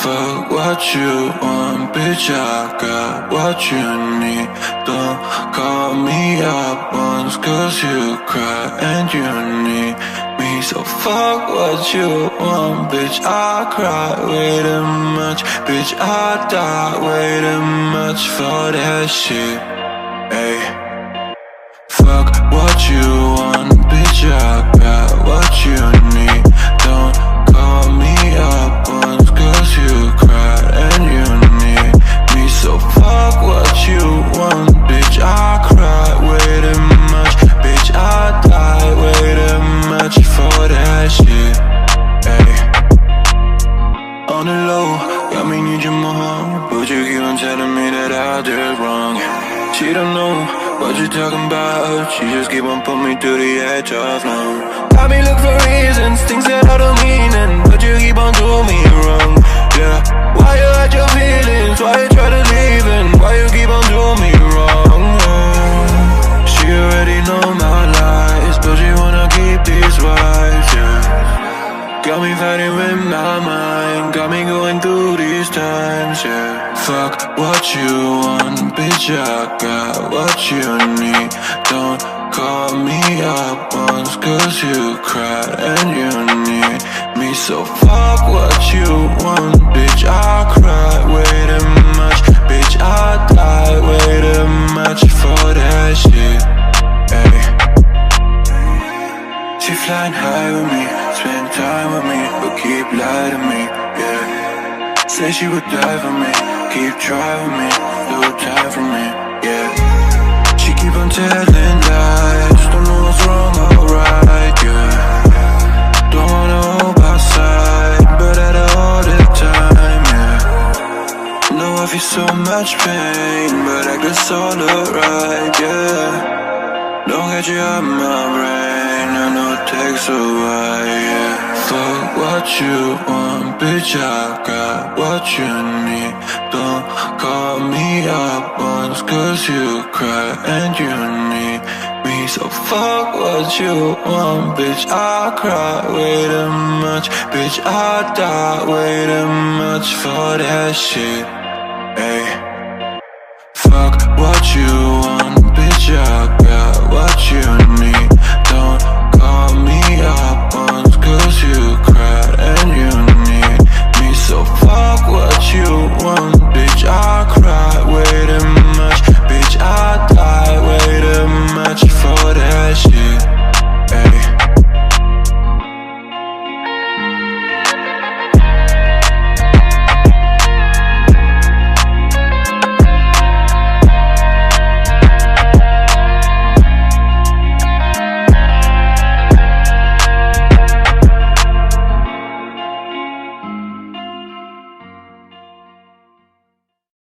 Fuck what you want, bitch, I got what you need. Don't call me up once, cause you cry and you need me. So fuck what you want, bitch, I cry way too much. Bitch, I die way too much for that shit. Ay. Fuck what you want, bitch, I got what you need. Don't call me up once, cause you cried and you need me. So fuck what you want, bitch, I cry way too much. Bitch, I die way too much for that shit. Ay. On the low, got me need you more, but you keep on telling me that I did wrong. She don't know what you talking about. She just keep on putting me to the edge of now. Got me look for reasons, things that I don't mean, and but you keep on doing me wrong. Yeah, why you hide your feelings? Why you try to leave? And why you keep on doing me wrong? Yeah. She already know my lies, but she wanna keep these vibes. Yeah, got me fighting with my mind, got me going through these times. Yeah. Fuck what you want, bitch, I got what you need. Don't call me up once, cause you cried and you need me. So fuck what you want, bitch, I cry way too much. Bitch, I die way too much for that shit. Ay. She flying high with me, spend time with me, but keep lying to me, yeah. Say she would die for me, keep trying me, do time for me, yeah. She keep on telling lies, don't know what's wrong or right, yeah. Don't wanna hold my side, but at all the time, yeah. Know I feel so much pain, but I guess all alright, yeah. Don't get you out my brain, I know it takes a while, yeah. Fuck what you want, bitch, I got what you need. Don't call me up once, cause you cry and you need me. So fuck what you want, bitch, I cry way too much. Bitch, I die way too much for that shit. Ay. Fuck what you